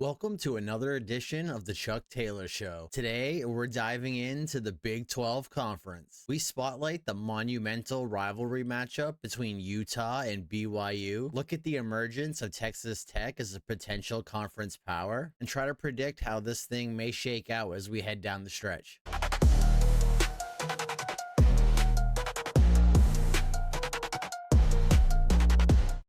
Welcome to another edition of the Chuck Taylor Show. Today, we're diving into the Big 12 Conference. We spotlight the monumental rivalry matchup between Utah and BYU, look at the emergence of Texas Tech as a potential conference power, and try to predict how this thing may shake out as we head down the stretch.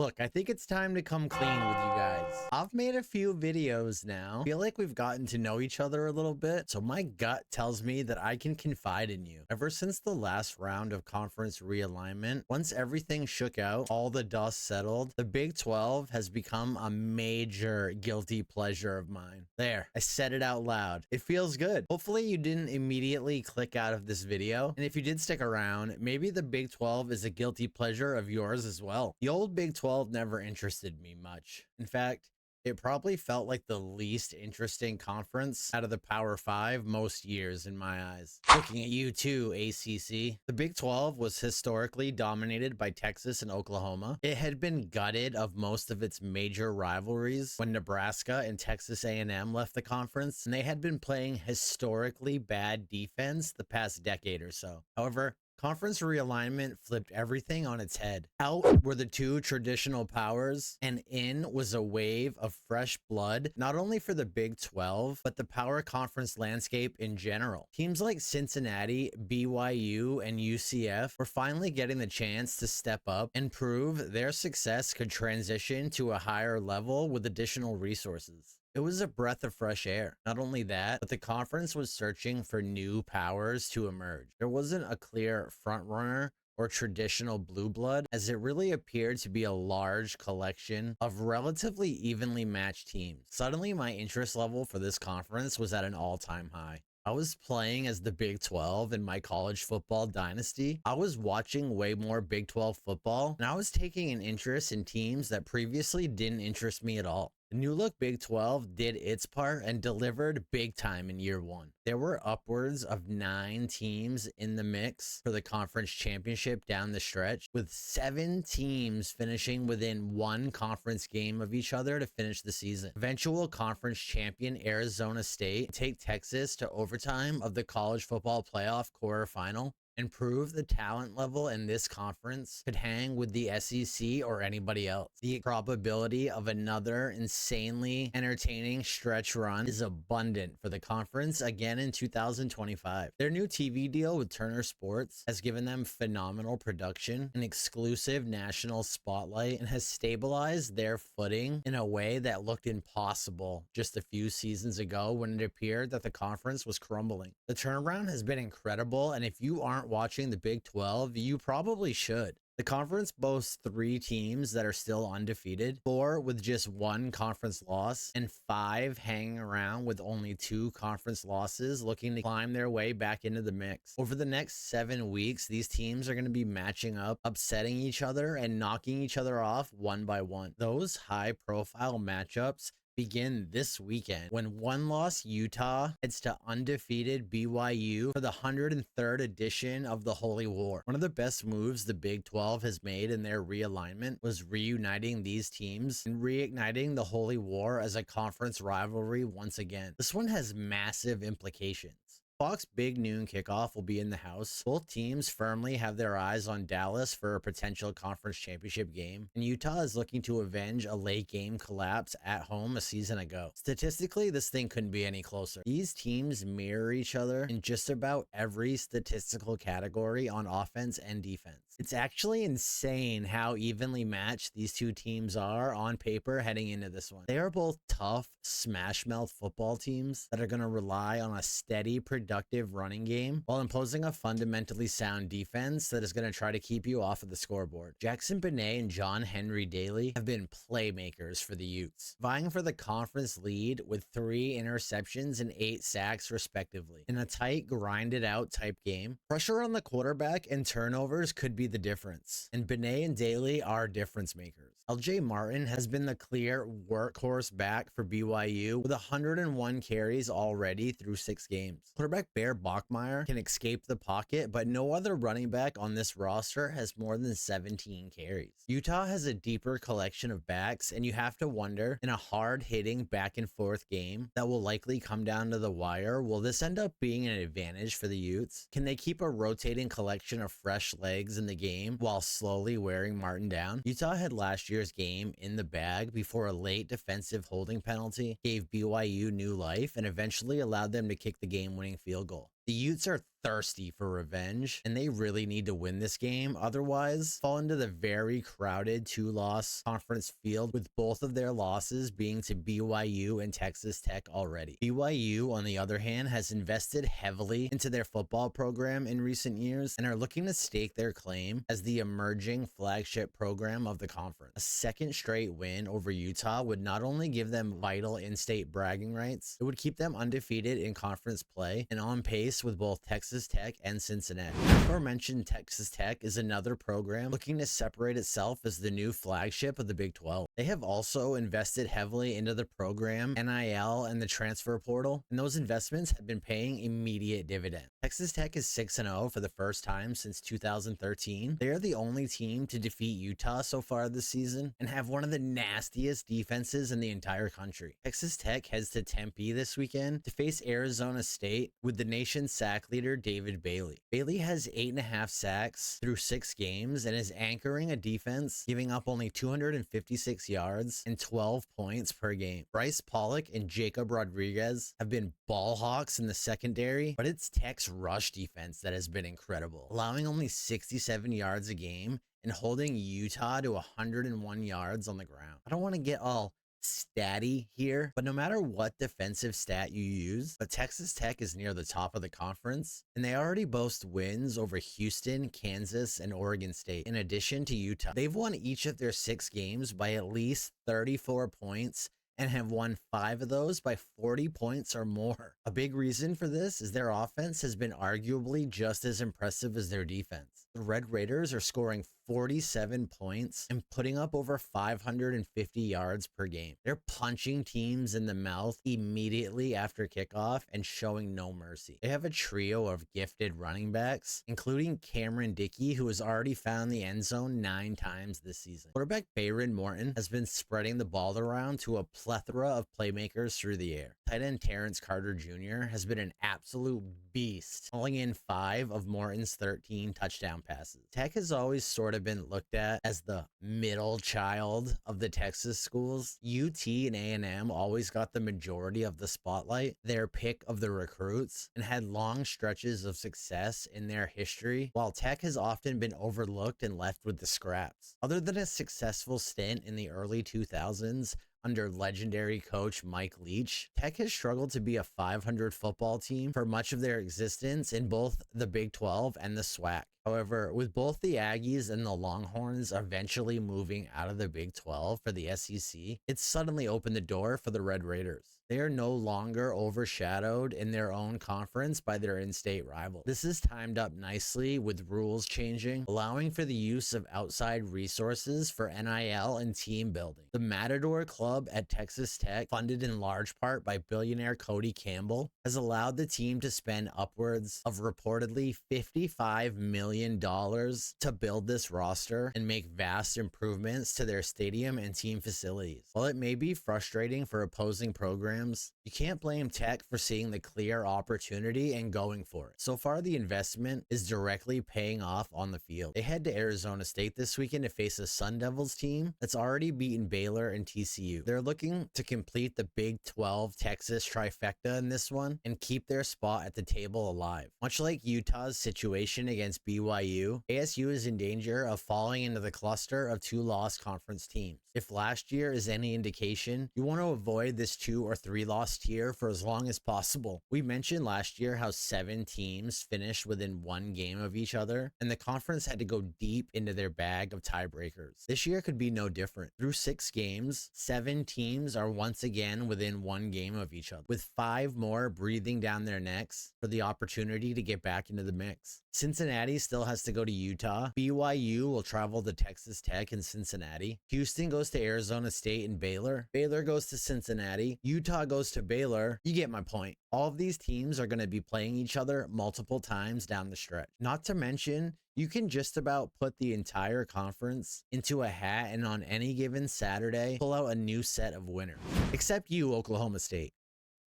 Look, I think it's time to come clean with you guys. I've made a few videos now. I feel like we've gotten to know each other a little bit, so my gut tells me that I can confide in you. Ever since the last round of conference realignment, once everything shook out, all the dust settled, the Big 12 has become a major guilty pleasure of mine. There, I said it out loud. It feels good. Hopefully you didn't immediately click out of this video, and if you did stick around, maybe the Big 12 is a guilty pleasure of yours as well. The old Big 12 never interested me much. In fact, it probably felt like the least interesting conference out of the Power 5 most years in my eyes. Looking at you too, ACC. The Big 12 was historically dominated by Texas and Oklahoma. It had been gutted of most of its major rivalries when Nebraska and Texas A&M left the conference, and they had been playing historically bad defense the past decade or so. However, conference realignment flipped everything on its head. Out were the two traditional powers, and in was a wave of fresh blood, not only for the Big 12, but the power conference landscape in general. Teams like Cincinnati, BYU, and UCF were finally getting the chance to step up and prove their success could transition to a higher level with additional resources. It was a breath of fresh air. Not only that, but the conference was searching for new powers to emerge. There wasn't a clear frontrunner or traditional blue blood, as it really appeared to be a large collection of relatively evenly matched teams. Suddenly, my interest level for this conference was at an all-time high. I was playing as the Big 12 in my college football dynasty. I was watching way more Big 12 football, and I was taking an interest in teams that previously didn't interest me at all. The new look Big 12 did its part and delivered big time in year one. There were upwards of 9 teams in the mix for the conference championship down the stretch, with 7 teams finishing within one conference game of each other to finish the season. Eventual conference champion Arizona State take Texas to overtime of the college football playoff quarterfinal and prove the talent level in this conference could hang with the SEC or anybody else. The probability of another insanely entertaining stretch run is abundant for the conference again in 2025. Their new TV deal with Turner Sports has given them phenomenal production, an exclusive national spotlight, and has stabilized their footing in a way that looked impossible just a few seasons ago when it appeared that the conference was crumbling. The turnaround has been incredible, and if you aren't watching the Big 12, you probably should. The conference boasts 3 teams that are still undefeated, 4 with just 1 conference loss, and 5 hanging around with only 2 conference losses looking to climb their way back into the mix. Over the next 7 weeks, these teams are going to be matching up, upsetting each other, and knocking each other off one by one. Those high-profile matchups begin this weekend when one-loss Utah heads to undefeated BYU for the 103rd edition of the Holy War. One of the best moves the Big 12 has made in their realignment was reuniting these teams and reigniting the Holy War as a conference rivalry once again. This one has massive implications. Fox Big Noon kickoff will be in the house. Both teams firmly have their eyes on Dallas for a potential conference championship game, and Utah is looking to avenge a late game collapse at home a season ago. Statistically, this thing couldn't be any closer. These teams mirror each other in just about every statistical category on offense and defense. It's actually insane how evenly matched these two teams are on paper heading into this one. They are both tough, smash-mouth football teams that are going to rely on a steady, productive running game while imposing a fundamentally sound defense that is going to try to keep you off of the scoreboard. Jackson Benet and John Henry Daly have been playmakers for the Utes, vying for the conference lead with 3 interceptions and 8 sacks respectively. In a tight, grinded-out type game, pressure on the quarterback and turnovers could be the difference, and Benet and Daly are difference makers. LJ Martin has been the clear workhorse back for BYU with 101 carries already through 6 games. Quarterback Bear Bachmeier can escape the pocket, but no other running back on this roster has more than 17 carries. Utah has a deeper collection of backs, and you have to wonder, in a hard-hitting back and forth game that will likely come down to the wire, will this end up being an advantage for the Utes? Can they keep a rotating collection of fresh legs in the game while slowly wearing Martin down? Utah had last year's game in the bag before a late defensive holding penalty gave BYU new life and eventually allowed them to kick the game-winning field goal. The Utes are thirsty for revenge, and they really need to win this game, otherwise fall into the very crowded 2-loss conference field, with both of their losses being to BYU and Texas Tech already. BYU, on the other hand, has invested heavily into their football program in recent years and are looking to stake their claim as the emerging flagship program of the conference. A second straight win over Utah would not only give them vital in-state bragging rights, it would keep them undefeated in conference play and on pace with both Texas Tech and Cincinnati. Aforementioned Texas Tech is another program looking to separate itself as the new flagship of the Big 12. They have also invested heavily into the program, NIL, and the transfer portal, and those investments have been paying immediate dividends. Texas Tech is 6-0 for the first time since 2013. They are the only team to defeat Utah so far this season and have one of the nastiest defenses in the entire country. Texas Tech heads to Tempe this weekend to face Arizona State with the nation's sack leader David Bailey. Bailey has 8.5 sacks through 6 games and is anchoring a defense giving up only 256 yards and 12 points per game. Bryce Pollock and Jacob Rodriguez have been ball hawks in the secondary, but it's Tech's rush defense that has been incredible, allowing only 67 yards a game and holding Utah to 101 yards on the ground. I don't want to get all statty here, but no matter what defensive stat you use, but Texas Tech is near the top of the conference, and they already boast wins over Houston, Kansas, and Oregon State. In addition to Utah, they've won each of their 6 games by at least 34 points and have won 5 of those by 40 points or more. A big reason for this is their offense has been arguably just as impressive as their defense. The Red Raiders are scoring 47 points and putting up over 550 yards per game. They're punching teams in the mouth immediately after kickoff and showing no mercy. They have a trio of gifted running backs, including Cameron Dickey, who has already found the end zone 9 times this season. Quarterback Bayron Morton has been spreading the ball around to a plethora of playmakers through the air. Tight end Terrence Carter Jr. has been an absolute beast, hauling in 5 of Morton's 13 touchdown passes. Tech has always sort of been looked at as the middle child of the Texas schools. UT and A&M always got the majority of the spotlight, their pick of the recruits, and had long stretches of success in their history, while Tech has often been overlooked and left with the scraps. Other than a successful stint in the early 2000s, under legendary coach Mike Leach, Tech has struggled to be a 500 football team for much of their existence in both the Big 12 and the SWAC. However, with both the Aggies and the Longhorns eventually moving out of the Big 12 for the SEC, it's suddenly opened the door for the Red Raiders. They are no longer overshadowed in their own conference by their in-state rival. This is timed up nicely with rules changing, allowing for the use of outside resources for NIL and team building. The Matador Club at Texas Tech, funded in large part by billionaire Cody Campbell, has allowed the team to spend upwards of reportedly $55 million to build this roster and make vast improvements to their stadium and team facilities. While it may be frustrating for opposing programs, you can't blame Tech for seeing the clear opportunity and going for it. So far, the investment is directly paying off on the field. They head to Arizona State this weekend to face a Sun Devils team that's already beaten Baylor and TCU. They're looking to complete the Big 12 Texas trifecta in this one and keep their spot at the table alive. Much like Utah's situation against BYU, ASU is in danger of falling into the cluster of 2-loss conference teams. If last year is any indication, you want to avoid this 2 or 3-loss tier for as long as possible. We mentioned last year how 7 teams finished within 1 game of each other, and the conference had to go deep into their bag of tiebreakers. This year could be no different. Through 6 games, 7 teams are once again within 1 game of each other, with 5 more breathing down their necks for the opportunity to get back into the mix. Cincinnati's still has to go to Utah. BYU will travel to Texas Tech and Cincinnati. Houston goes to Arizona State and Baylor. Baylor goes to Cincinnati. Utah goes to Baylor. You get my point. All of these teams are going to be playing each other multiple times down the stretch. Not to mention, you can just about put the entire conference into a hat and on any given Saturday, pull out a new set of winners. Except you, Oklahoma State.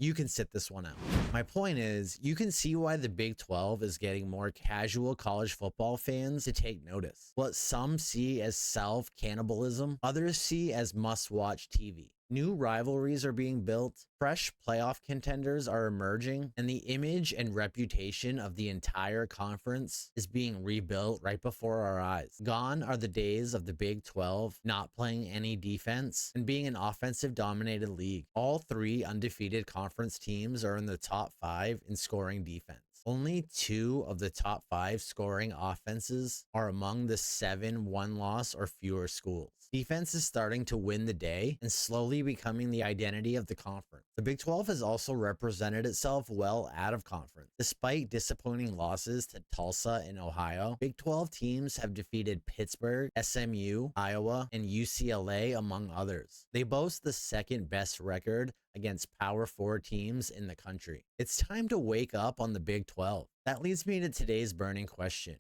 You can sit this one out. My point is, you can see why the Big 12 is getting more casual college football fans to take notice. What some see as self-cannibalism, others see as must-watch TV. New rivalries are being built, fresh playoff contenders are emerging, and the image and reputation of the entire conference is being rebuilt right before our eyes. Gone are the days of the Big 12 not playing any defense and being an offensive-dominated league. All three undefeated conference teams are in the top 5 in scoring defense. Only 2 of the top 5 scoring offenses are among the 7 one-loss or fewer schools. Defense is starting to win the day and slowly becoming the identity of the conference. The Big 12 has also represented itself well out of conference. Despite disappointing losses to Tulsa and Ohio, Big 12 teams have defeated Pittsburgh, SMU, Iowa, and UCLA, among others. They boast the second best record against Power 4 teams in the country. It's time to wake up on the Big 12. That leads me to today's burning question.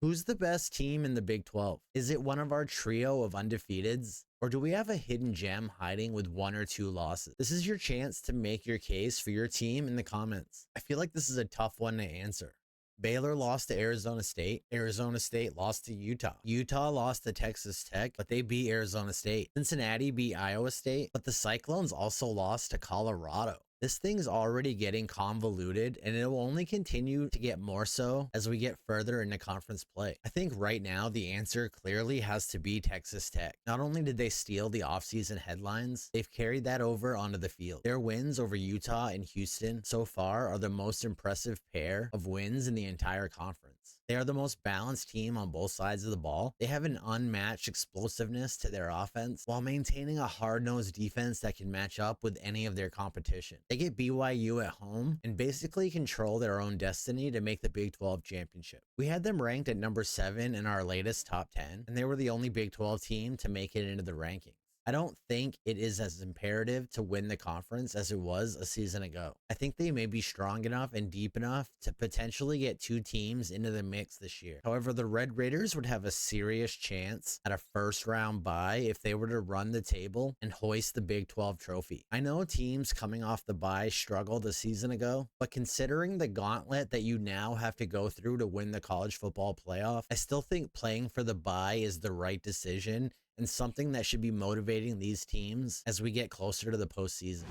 Who's the best team in the Big 12? Is it one of our trio of undefeateds? Or do we have a hidden gem hiding with 1 or 2 losses? This is your chance to make your case for your team in the comments. I feel like this is a tough one to answer. Baylor lost to Arizona State. Arizona State lost to Utah. Utah lost to Texas Tech, but they beat Arizona State. Cincinnati beat Iowa State, but the Cyclones also lost to Colorado. This thing's already getting convoluted, and it will only continue to get more so as we get further into conference play. I think right now the answer clearly has to be Texas Tech. Not only did they steal the offseason headlines, they've carried that over onto the field. Their wins over Utah and Houston so far are the most impressive pair of wins in the entire conference. They are the most balanced team on both sides of the ball. They have an unmatched explosiveness to their offense while maintaining a hard-nosed defense that can match up with any of their competition. They get BYU at home and basically control their own destiny to make the Big 12 championship. We had them ranked at number 7 in our latest top 10, and they were the only Big 12 team to make it into the rankings. I don't think it is as imperative to win the conference as it was a season ago. I think they may be strong enough and deep enough to potentially get 2 teams into the mix this year. However, the Red Raiders would have a serious chance at a first round bye if they were to run the table and hoist the Big 12 trophy. I know teams coming off the bye struggled a season ago, but considering the gauntlet that you now have to go through to win the college football playoff, I still think playing for the bye is the right decision and something that should be motivating these teams as we get closer to the postseason.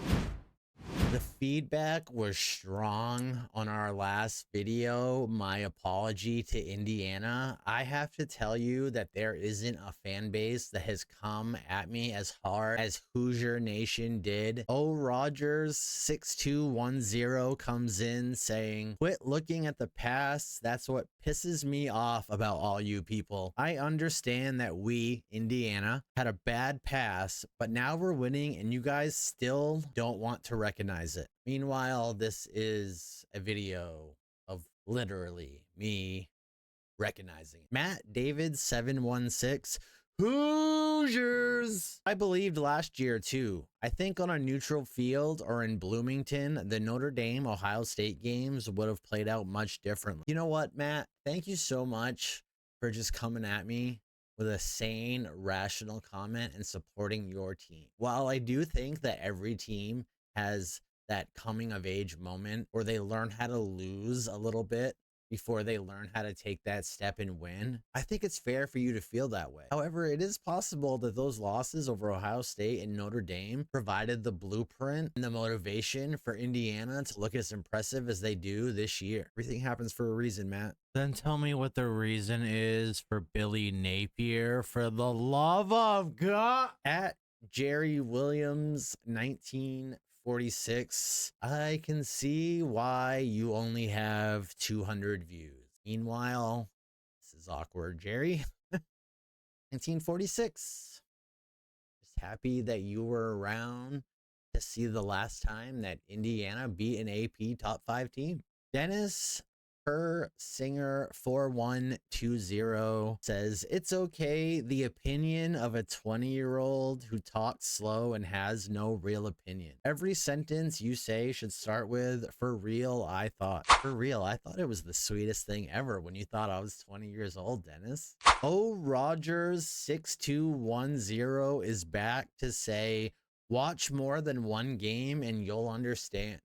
The feedback was strong on our last video. My apology to Indiana. I have to tell you that there isn't a fan base that has come at me as hard as Hoosier Nation did. Oh, Rogers 6210 comes in saying, "Quit looking at the past. That's what pisses me off about all you people. I understand that we, Indiana, had a bad pass, but now we're winning and you guys still don't want to recognize it." Meanwhile, this is a video of literally me recognizing it. Matt David 716, Hoosiers! I believed last year too. I think on a neutral field or in Bloomington, the Notre Dame Ohio State games would have played out much differently. You know what, Matt? Thank you so much for just coming at me with a sane, rational comment and supporting your team. While I do think that every team has that coming of age moment where they learn how to lose a little bit before they learn how to take that step and win, I think it's fair for you to feel that way. However, it is possible that those losses over Ohio State and Notre Dame provided the blueprint and the motivation for Indiana to look as impressive as they do this year. Everything happens for a reason, Matt. Then tell me what the reason is for Billy Napier, for the love of God. At Jerry Williams 1946, I can see why you only have 200 views. Meanwhile, this is awkward, Jerry. 1946. Just happy that you were around to see the last time that Indiana beat an AP top 5 team. Dennis Per Singer 4120 says, it's okay, the opinion of a 20-year-old who talks slow and has no real opinion. Every sentence you say should start with, for real, I thought. For real, I thought it was the sweetest thing ever when you thought I was 20 years old, Dennis. O Rogers 6210 is back to say, watch more than one game and you'll understand.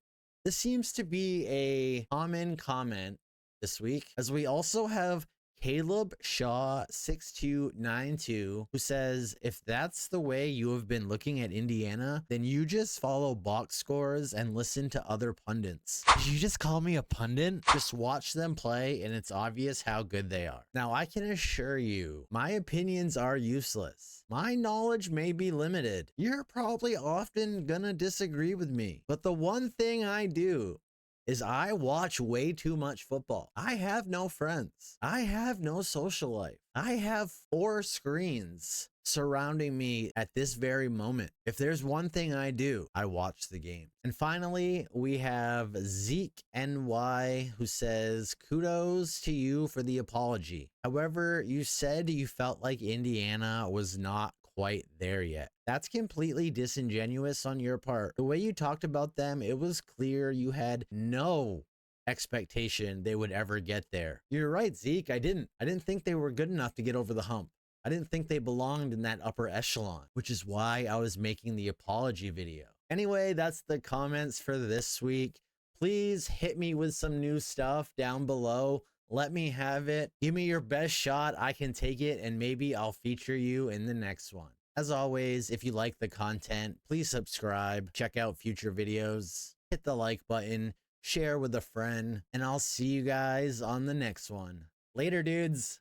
This seems to be a common comment this week, as we also have Caleb Shaw 6292 who says, if that's the way you have been looking at Indiana, then you just follow box scores and listen to other pundits. Did you just call me a pundit? Just watch them play and it's obvious how good they are. Now, I can assure you, my opinions are useless. My knowledge may be limited. You're probably often gonna disagree with me, but the one thing I do is I watch way too much football. I have no friends. I have no social life. I have 4 screens surrounding me at this very moment. If there's one thing I do, I watch the game. And finally, we have Zeke NY who says, kudos to you for the apology. However, you said you felt like Indiana was not quite there yet. That's completely disingenuous on your part. The way you talked about them, it was clear you had no expectation they would ever get there. You're right, Zeke. I didn't think they were good enough to get over the hump. I didn't think they belonged in that upper echelon, which is why I was making the apology video. Anyway, that's the comments for this week. Please hit me with some new stuff down below. Let me have it. Give me your best shot. I can take it, and maybe I'll feature you in the next one. As always, if you like the content, please subscribe, check out future videos, hit the like button, share with a friend, and I'll see you guys on the next one. Later, dudes.